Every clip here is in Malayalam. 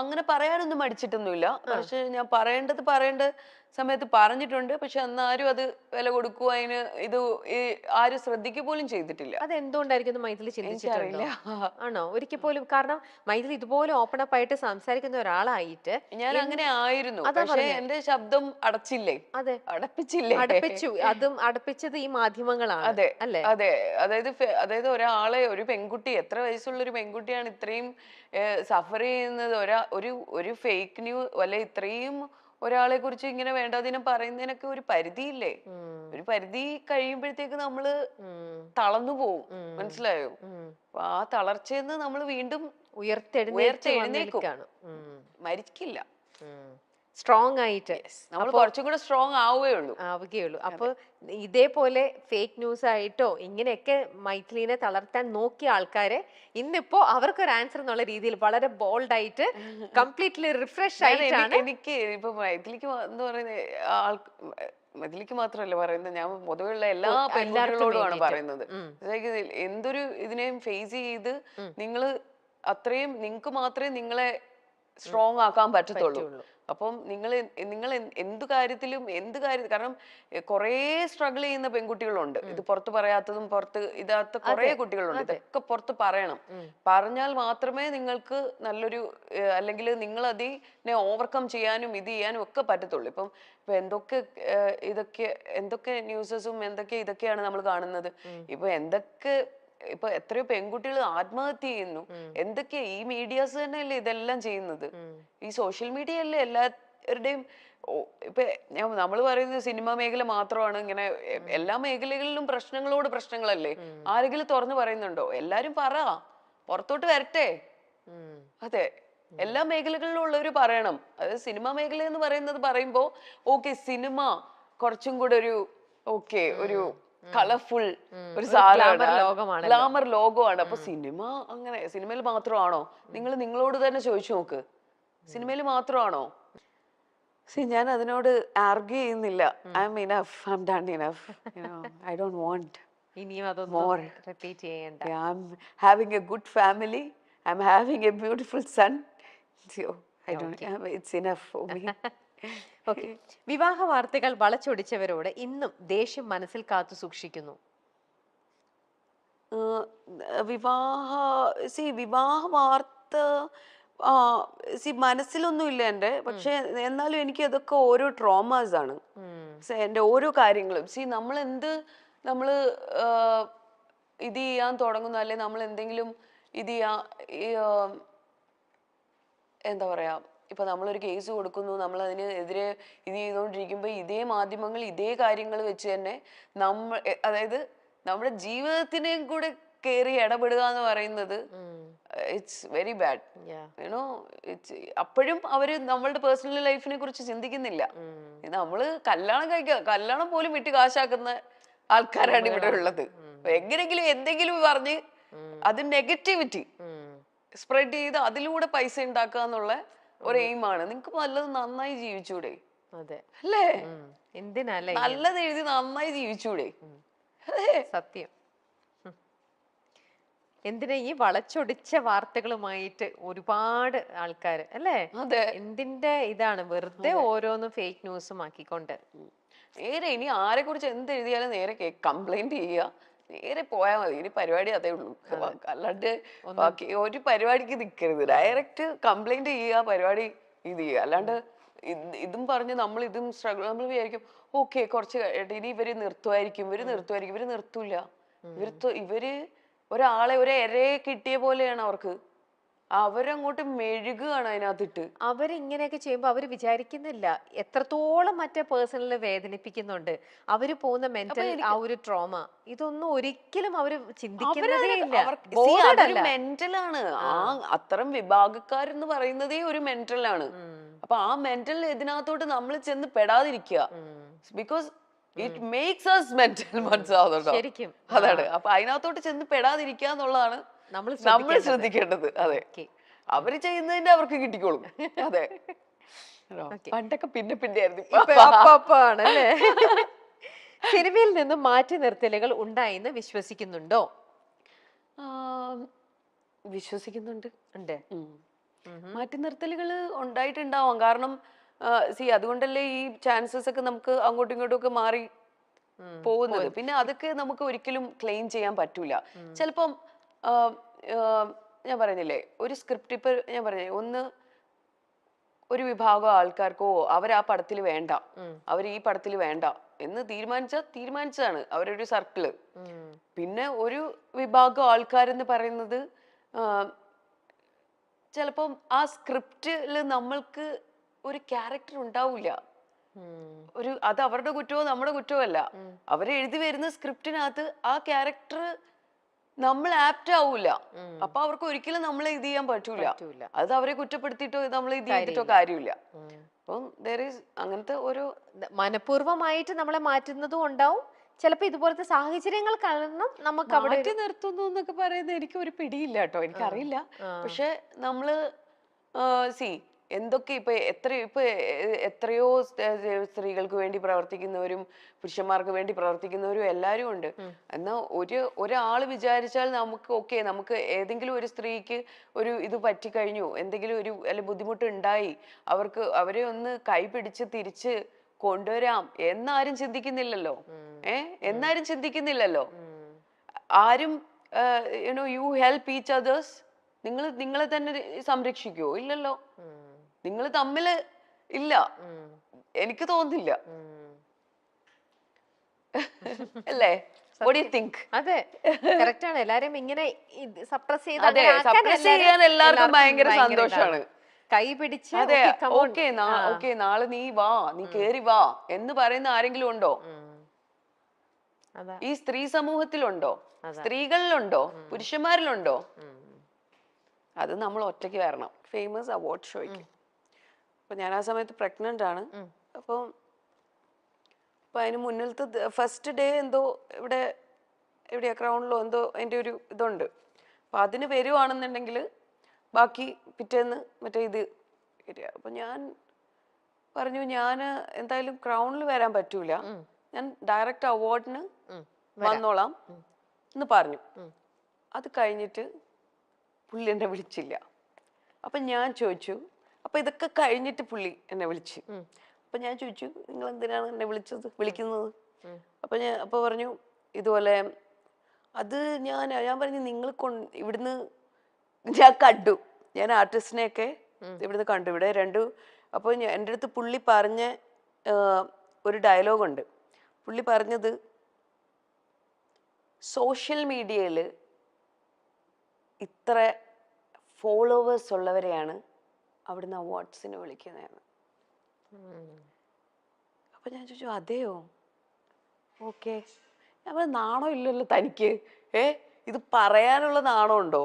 അങ്ങനെ പറയാനൊന്നും മടിച്ചിട്ടൊന്നുമില്ല. പക്ഷെ ഞാൻ പറയേണ്ട സമയത്ത് പറഞ്ഞിട്ടുണ്ട്. പക്ഷെ അന്നാരും അത് വില കൊടുക്കുവോ അതിന് ഇത് ഈ ആരും ശ്രദ്ധിക്കുക പോലും ചെയ്തിട്ടില്ല. അതെന്തുകൊണ്ടായിരിക്കും മൈഥിലി ചിന്തിച്ചിട്ടുണ്ടോ? എനിക്കറിയില്ല. ആണോ? ഒരിക്കൽ പോലും കാരണം മൈഥിലി ഇതുപോലെ ഓപ്പൺ അപ്പ് ആയിട്ട് സംസാരിക്കുന്ന ഒരാളായിട്ട് ഞാൻ അങ്ങനെ ആയിരുന്നു. അതാ പക്ഷെ പറഞ്ഞേ. എന്റെ ശബ്ദം അടച്ചില്ലേ? അതെ. അടപ്പിച്ചില്ലേ? അടപ്പിച്ചു. അതും അടപ്പിച്ചത് ഈ മാധ്യമങ്ങളാണ്. അതെ, അല്ലേ? അതെ. അതായത് ഒരാളെ ഒരു പെൺകുട്ടി എത്ര വയസ്സുള്ള ഒരു പെൺകുട്ടിയാണ് ഇത്രയും സഫർ ചെയ്യുന്നത് ഒരു ഫേക്ക് അല്ലെ ഇത്രയും ഒരാളെ കുറിച്ച് ഇങ്ങനെ വേണ്ടാതിനം പറയുന്നതിനൊക്കെ ഒരു പരിധിയില്ലേ? ഒരു പരിധി കഴിയുമ്പോഴത്തേക്ക് നമ്മള് തളർന്നു പോവും. മനസ്സിലായോ? അപ്പൊ ആ തളർച്ചയെന്ന് നമ്മൾ വീണ്ടും ഉയർത്തെഴുന്നേൽക്കും. മരിക്കില്ല. സ്ട്രോങ് ആയിട്ട് നമ്മൾ കുറച്ചും കൂടെ സ്ട്രോങ് ആവുകയുള്ളൂ. അപ്പൊ ഇതേപോലെ ഫേക്ക് ന്യൂസ് ആയിട്ടോ ഇങ്ങനെയൊക്കെ മൈഥിലിനെ തളർത്താൻ നോക്കിയ ആൾക്കാരെ ഇന്നിപ്പോ അവർക്കൊരു ആൻസർ എന്നുള്ള രീതിയിൽ വളരെ ബോൾഡ് ആയിട്ട് കംപ്ലീറ്റ്ലി റിഫ്രഷ് ആയിട്ടാണ്. എനിക്ക് ഇപ്പൊ മൈഥിലിക്ക് എന്ന് പറയുന്ന മൈഥിലിക്ക് മാത്രമല്ല പറയുന്നത്, ഞാൻ പൊതുവെയുള്ള എല്ലാ പെൺകുട്ടികളോടുമാണ് പറയുന്നത്. എന്തൊരു ഇതിനെയും ഫേസ് ചെയ്ത് നിങ്ങള് അത്രയും നിങ്ങൾക്ക് മാത്രമേ നിങ്ങളെ സ്ട്രോങ് ആക്കാൻ പറ്റത്തുള്ളൂ. അപ്പം നിങ്ങൾ എന്ത് കാര്യത്തിലും കാരണം കുറേ സ്ട്രഗിൾ ചെയ്യുന്ന പെൺകുട്ടികളുണ്ട്. ഇത് പുറത്ത് പറയാത്തതും പുറത്ത് ഇതാത്ത കുറേ കുട്ടികളുണ്ട്. ഇതൊക്കെ പുറത്ത് പറയണം. പറഞ്ഞാൽ മാത്രമേ നിങ്ങൾക്ക് നല്ലൊരു അല്ലെങ്കിൽ നിങ്ങൾ അതിനെ ഓവർകം ചെയ്യാനും ഇത് ചെയ്യാനും ഒക്കെ പറ്റത്തുള്ളൂ. ഇപ്പൊ എന്തൊക്കെ ന്യൂസസും ഇതൊക്കെയാണ് നമ്മൾ കാണുന്നത്. ഇപ്പൊ എത്രയോ പെൺകുട്ടികൾ ആത്മഹത്യ ചെയ്യുന്നു. എന്തൊക്കെയാ ഈ മീഡിയാസ് തന്നെയല്ലേ ഇതെല്ലാം ചെയ്യുന്നത്. ഈ സോഷ്യൽ മീഡിയ അല്ലേ എല്ലാവരുടെയും. ഇപ്പൊ നമ്മൾ പറയുന്നത് സിനിമ മേഖല മാത്രമാണ് ഇങ്ങനെ. എല്ലാ മേഖലകളിലും പ്രശ്നങ്ങളല്ലേ? ആരെങ്കിലും തുറന്നു പറയുന്നുണ്ടോ? എല്ലാരും പുറത്തോട്ട് വരട്ടെ. അതെ, എല്ലാ മേഖലകളിലും ഉള്ളവര് പറയണം. അതായത് സിനിമ മേഖല എന്ന് പറയുമ്പോ ഓക്കെ, സിനിമ കുറച്ചും കൂടെ ഒരു കളർഫുൾ ഒരു സാധനമാണ്, ഗ്ലാമർ ലോകമാണ്. അപ്പൊ സിനിമയിൽ മാത്രമാണോ? നിങ്ങളോട് തന്നെ ചോദിച്ചു നോക്ക്, സിനിമയിൽ മാത്രമാണോ? ഞാൻ അതിനോട് ആർഗ്യൂ ചെയ്യുന്നില്ല. I M enough, I M done enough. I don't want more. I'm having a good family. I'm having a beautiful son. So it's enough for me. വിവാഹ വാർത്തകൾ വളച്ചൊടിച്ചവരോട് ഇന്നും ദേഷ്യം മനസ്സിൽ കാത്തു സൂക്ഷിക്കുന്നു. വിവാഹ വാർത്ത മനസ്സിലൊന്നും ഇല്ല എന്റെ. പക്ഷെ എന്നാലും എനിക്ക് അതൊക്കെ ഓരോ ട്രോമാസ് ആണ്. എന്റെ ഓരോ കാര്യങ്ങളും നമ്മള് ഇത് ചെയ്യാൻ തുടങ്ങുന്നു, അല്ലെ നമ്മൾ എന്തെങ്കിലും ഇത് എന്താ പറയാ, ഇപ്പൊ നമ്മളൊരു കേസ് കൊടുക്കുന്നു, നമ്മൾ അതിനെതിരെ ഇത് ചെയ്തുകൊണ്ടിരിക്കുമ്പോ ഇതേ മാധ്യമങ്ങൾ ഇതേ കാര്യങ്ങൾ വെച്ച് തന്നെ അതായത് നമ്മുടെ ജീവിതത്തിനെയും കൂടെ കയറി ഇടപെടുക എന്ന് പറയുന്നത് ഇറ്റ്സ് വെരി ബാഡ്. യുനോ, അപ്പോഴും അവര് നമ്മളുടെ പേഴ്സണൽ ലൈഫിനെ കുറിച്ച് ചിന്തിക്കുന്നില്ല. നമ്മള് കല്യാണം പോലും വിട്ട് കാശാക്കുന്ന ആൾക്കാരാണ് ഇവിടെ ഉള്ളത്. എങ്ങനെങ്കിലും എന്തെങ്കിലും പറഞ്ഞ് അത് നെഗറ്റിവിറ്റി സ്പ്രെഡ് ചെയ്ത് അതിലൂടെ പൈസ ഉണ്ടാക്കുക എന്നുള്ള ഒരു എയിമാണ്. നിങ്ങക്ക് നല്ലത് നന്നായി ജീവിച്ചൂടെ? അല്ലേ? നല്ലത് എഴുതി നന്നായി ജീവിച്ചൂടെ? സത്യം. എന്തിനാ ഈ വളച്ചൊടിച്ച വാർത്തകളുമായിട്ട് ഒരുപാട് ആൾക്കാര് അല്ലേ? എന്തിന്റെ ഇതാണ് വെറുതെ ഓരോന്നും ഫേക്ക് ന്യൂസും ആക്കിക്കൊണ്ട്. നേരെ ഇനി ആരെ കുറിച്ച് എന്ത് എഴുതിയാലും നേരെ കംപ്ലൈന്റ് ചെയ്യുക, നേരെ പോയാൽ മതി. ഇനി പരിപാടി അതേ ഉള്ളൂ. അല്ലാണ്ട് ബാക്കി ഒരു പരിപാടിക്ക് നിൽക്കരുത്. ഡയറക്റ്റ് കംപ്ലൈന്റ് ചെയ്യുക, പരിപാടി ഇത് ചെയ്യുക. അല്ലാണ്ട് ഇതും പറഞ്ഞ് ഇതും സ്ട്രഗിൾ. നമ്മൾ വിചാരിക്കും ഓക്കെ കുറച്ച് ഇനി ഇവര് നിർത്തുമായിരിക്കും. ഇവര് നിർത്തൂല. ഇവര് ഒരാളെ ഒരു ഇരയെ കിട്ടിയ പോലെയാണ് അവർക്ക്. അവരങ്ങോട്ട് മെഴുകുകയാണ് അതിനകത്തിട്ട്. അവരിങ്ങനെയൊക്കെ ചെയ്യുമ്പോ അവര് വിചാരിക്കുന്നില്ല എത്രത്തോളം മറ്റേ പേഴ്സണലിനെ വേദനിപ്പിക്കുന്നുണ്ട്. അവര് പോകുന്ന മെന്റൽ ആ ഒരു ട്രോമ ഇതൊന്നും ഒരിക്കലും അവര് ചിന്തിക്കുന്നതേ ഇല്ല. മെന്റലാണ്. അത്തരം വിഭാഗക്കാരെന്ന് പറയുന്നതേ ഒരു മെന്റലാണ്. അപ്പൊ ആ മെന്റൽ ഇതിനകത്തോട്ട് നമ്മൾ ചെന്ന് പെടാതിരിക്കുക. Because it makes us mental. മനസ്സിലാവുന്നുണ്ടോ? അതാണ്. അപ്പൊ അതിനകത്തോട്ട് ചെന്ന് പെടാതിരിക്കുക എന്നുള്ളതാണ് നമ്മൾ ശ്രദ്ധിക്കേണ്ടത്. അതെ, അവര് ചെയ്യുന്നതിന്റെ അവർക്ക് കിട്ടിക്കോളും. അതെ, പണ്ടൊക്കെ പിന്നെ ആയിരുന്നു. സിനിമയിൽ നിന്നും മാറ്റി നിർത്തലുകൾ ഉണ്ടായെന്ന് വിശ്വസിക്കുന്നുണ്ടോ? വിശ്വസിക്കുന്നുണ്ട്. മാറ്റി നിർത്തലുകൾ ഉണ്ടായിട്ടുണ്ടാവാം. കാരണം അതുകൊണ്ടല്ലേ ഈ ചാൻസസ് ഒക്കെ നമുക്ക് അങ്ങോട്ടും ഇങ്ങോട്ടും ഒക്കെ മാറി പോകുന്നത്. പിന്നെ അതൊക്കെ നമുക്ക് ഒരിക്കലും ക്ലെയിം ചെയ്യാൻ പറ്റൂല. ചിലപ്പം ഞാൻ പറഞ്ഞില്ലേ, ഒരു സ്ക്രിപ്റ്റ് ഇപ്പൊ ഞാൻ പറഞ്ഞില്ലേ, ഒന്ന് ഒരു വിഭാഗം ആൾക്കാർക്കോ അവർ ആ പടത്തിൽ വേണ്ട, അവർ ഈ പടത്തിൽ വേണ്ട എന്ന് തീരുമാനിച്ചതാണ് അവരൊരു സർക്കിള്. പിന്നെ ഒരു വിഭാഗം ആൾക്കാരെന്ന് പറയുന്നത് ചിലപ്പം ആ സ്ക്രിപ്റ്റില് നമ്മൾക്ക് ഒരു ക്യാരക്ടർ ഉണ്ടാവില്ല. അത് അവരുടെ കുറ്റമോ നമ്മുടെ കുറ്റമോ അല്ല. അവര് എഴുതി വരുന്ന സ്ക്രിപ്റ്റിനകത്ത് ആ ക്യാരക്ടർ നമ്മൾ ആപ്റ്റ് ആവൂല. അപ്പൊ അവർക്ക് ഒരിക്കലും നമ്മളെ ഇത് ചെയ്യാൻ പറ്റൂല. അത് അവരെ കുറ്റപ്പെടുത്തിയിട്ടോ നമ്മൾ ഇത് ചെയ്തിട്ടോ കാര്യമില്ല. അപ്പം അങ്ങനത്തെ ഒരു മനഃപൂർവ്വമായിട്ട് നമ്മളെ മാറ്റുന്നതും ഉണ്ടാവും. ചിലപ്പോ ഇതുപോലത്തെ സാഹചര്യങ്ങൾ കാരണം നമുക്ക് മാറ്റി നിർത്തുന്നു എന്നൊക്കെ പറയുന്നത് എനിക്ക് ഒരു പിടിയില്ല കേട്ടോ, എനിക്കറിയില്ല. പക്ഷെ നമ്മള് എന്തൊക്കെ ഇപ്പൊ എത്രയോ സ്ത്രീകൾക്ക് വേണ്ടി പ്രവർത്തിക്കുന്നവരും പുരുഷന്മാർക്ക് വേണ്ടി പ്രവർത്തിക്കുന്നവരും എല്ലാരും ഉണ്ട്. എന്നാ ഒരാള് വിചാരിച്ചാൽ നമുക്ക് ഏതെങ്കിലും ഒരു സ്ത്രീക്ക് ഒരു ഇത് പറ്റിക്കഴിഞ്ഞു, എന്തെങ്കിലും അല്ലെ ബുദ്ധിമുട്ട് ഉണ്ടായി, അവരെ ഒന്ന് കൈ പിടിച്ച് തിരിച്ച് കൊണ്ടുവരാം എന്നാരും ചിന്തിക്കുന്നില്ലല്ലോ. എന്നാരും ചിന്തിക്കുന്നില്ലല്ലോ. ആരും യു ഹെൽപ്പ് ഈച്ച് അതേഴ്സ്. നിങ്ങളെ തന്നെ സംരക്ഷിക്കുവോ? ഇല്ലല്ലോ. നിങ്ങൾ തമ്മില് ഇല്ല, എനിക്ക് തോന്നുന്നില്ല. അല്ലേ? What do you think? അതെ, കറക്റ്റ് ആണ്. എല്ലാരും ഇങ്ങനെ സപ്രസ് ചെയ്യാൻ എല്ലാവർക്കും ഭയങ്കര സന്തോഷാണ്. കൈ പിടിച്ച് അതെ, ഓക്കെ നാളെ നീ വാ, നീ കേറി വാ എന്ന് പറയുന്ന ആരെങ്കിലും ഉണ്ടോ? ഈ സ്ത്രീ സമൂഹത്തിലുണ്ടോ? സ്ത്രീകളിലുണ്ടോ? പുരുഷന്മാരിലുണ്ടോ? അത് നമ്മൾ ഒറ്റയ്ക്ക് വരണം. ഫേമസ് അവാർഡ് ഷോയ്ക്ക് അപ്പൊ ഞാൻ ആ സമയത്ത് പ്രഗ്നന്റ് ആണ്. അപ്പൊ അതിന് മുന്നിലത്തെ ഫസ്റ്റ് ഡേ എന്തോ എവിടെയാ ക്രൗണിലോ എന്തോ അതിന്റെ ഒരു ഇതുണ്ട്. അപ്പൊ അതിന് വരുവാണെന്നുണ്ടെങ്കിൽ ബാക്കി പിറ്റേന്ന് മറ്റേ ഇത് വരിക. അപ്പൊ ഞാൻ പറഞ്ഞു, ഞാൻ എന്തായാലും ക്രൗണിൽ വരാൻ പറ്റൂല, ഞാൻ ഡയറക്റ്റ് അവാർഡിന് വന്നോളാം എന്ന് പറഞ്ഞു. അത് കഴിഞ്ഞിട്ട് പുള്ളി എന്നെ വിളിച്ചില്ല. അപ്പൊ ഞാൻ ചോദിച്ചു, അപ്പൊ ഇതൊക്കെ കഴിഞ്ഞിട്ട് പുള്ളി എന്നെ വിളിച്ചു. അപ്പൊ ഞാൻ ചോദിച്ചു, നിങ്ങൾ എന്തിനാണ് എന്നെ വിളിക്കുന്നത്? അപ്പൊ പറഞ്ഞു ഇതുപോലെ. അത് ഞാൻ പറഞ്ഞു, നിങ്ങൾ ഇവിടുന്ന് ഞാൻ കണ്ടു, ഞാൻ ആർട്ടിസ്റ്റിനെയൊക്കെ ഇവിടുന്ന് കണ്ടു, ഇവിടെ രണ്ടു. അപ്പോൾ എൻ്റെ അടുത്ത് പുള്ളി പറഞ്ഞ ഒരു ഡയലോഗുണ്ട്. പുള്ളി പറഞ്ഞത്, സോഷ്യൽ മീഡിയയിൽ ഇത്ര ഫോളോവേഴ്സ് ഉള്ളവരെയാണ് അവിടുന്ന് അവാർഡ്സിന് വിളിക്കുന്നതെന്ന്. അപ്പൊ ഞാൻ ചോദിച്ചു, അതെയോ? ഓക്കെ. ഞാൻ പറഞ്ഞു, നാണോ ഇല്ലല്ലോ തനിക്ക്? ഇത് പറയാനുള്ള നാണം ഉണ്ടോ?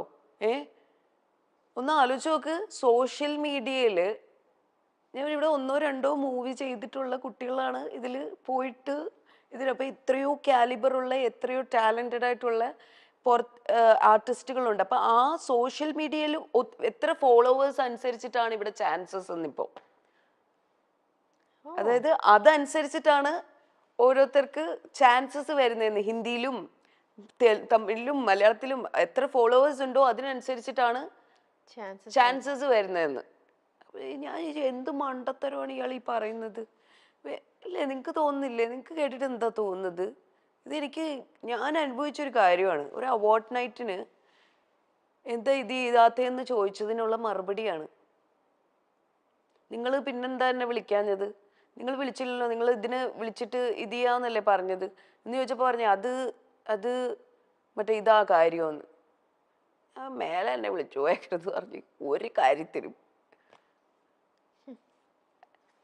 ഒന്ന് ആലോചിച്ച് നോക്ക്. സോഷ്യൽ മീഡിയയില് ഞാൻ ഇവിടെ 1 or 2 മൂവി ചെയ്തിട്ടുള്ള കുട്ടികളാണ് ഇതിൽ പോയിട്ട് ഇതിലപ്പോൾ ഇത്രയോ കാലിബറുള്ള എത്രയോ ടാലന്റഡ് ആയിട്ടുള്ള ആർട്ടിസ്റ്റുകളുണ്ട്. അപ്പൊ ആ സോഷ്യൽ മീഡിയയിൽ എത്ര ഫോളോവേഴ്സ് അനുസരിച്ചിട്ടാണ് ഇവിടെ ചാൻസസ് എന്നിപ്പോ. അതായത് അതനുസരിച്ചിട്ടാണ് ഓരോരുത്തർക്ക് ചാൻസസ് വരുന്നതെന്ന്. ഹിന്ദിയിലും തമിഴിലും മലയാളത്തിലും എത്ര ഫോളോവേഴ്സ് ഉണ്ടോ അതിനനുസരിച്ചിട്ടാണ് ചാൻസസ് വരുന്നതെന്ന്. ഞാൻ എന്ത് മണ്ടത്തരമാണ് ഇയാൾ ഈ പറയുന്നത്? അല്ലേ, നിങ്ങൾക്ക് തോന്നുന്നില്ലേ? നിങ്ങൾക്ക് കേട്ടിട്ട് എന്താ തോന്നുന്നത്? ഞാൻ അനുഭവിച്ചൊരു കാര്യമാണ്. ഒരു അവാർഡ് നൈറ്റിന് എന്താ ഇത് ചെയ്താത്തേന്ന് ചോദിച്ചതിനുള്ള മറുപടിയാണ്. നിങ്ങൾ പിന്നെന്താ എന്നെ വിളിക്കാഞ്ഞത്? നിങ്ങൾ വിളിച്ചില്ലല്ലോ, നിങ്ങൾ ഇതിന് വിളിച്ചിട്ട് ഇത് ചെയ്യാന്നല്ലേ പറഞ്ഞത് എന്ന് ചോദിച്ചപ്പോൾ പറഞ്ഞു, അത് മറ്റേ ഇതാ കാര്യമെന്ന്. മേലെ എന്നെ വിളിച്ചു പോയേക്കരുത് പറഞ്ഞു ഒരു കാര്യത്തിനും.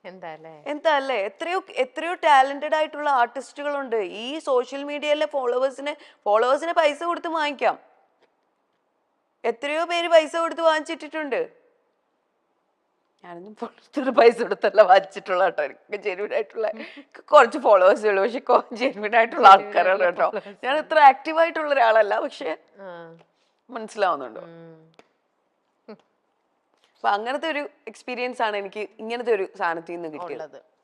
എന്താ അല്ലേ, എത്രയോ ടാലന്റഡ് ആയിട്ടുള്ള ആർട്ടിസ്റ്റുകളുണ്ട്. ഈ സോഷ്യൽ മീഡിയയിലെ ഫോളോവേഴ്സിനെ പൈസ കൊടുത്ത് വാങ്ങിക്കാം. എത്രയോ പേര് പൈസ കൊടുത്ത് വാങ്ങിച്ചിട്ടിട്ടുണ്ട്. ഞാനൊന്നും പൈസ കൊടുത്തല്ല വാങ്ങിച്ചിട്ടുള്ള കേട്ടോ. എനിക്ക് ജെന്യൂൻ ആയിട്ടുള്ള കുറച്ച് ഫോളോവേഴ്സേ ഉള്ളൂ, പക്ഷെ ജെന്യൂൻ ആയിട്ടുള്ള ആൾക്കാരാണ് കേട്ടോ. ഞാൻ ഇത്ര ആക്റ്റീവായിട്ടുള്ള ഒരാളല്ല, പക്ഷെ മനസ്സിലാവുന്നുണ്ടോ? അപ്പൊ അങ്ങനത്തെ ഒരു എക്സ്പീരിയൻസ് ആണ് എനിക്ക് ഇങ്ങനത്തെ ഒരു സാധനത്തിൽ നിന്ന് കിട്ടിയത്.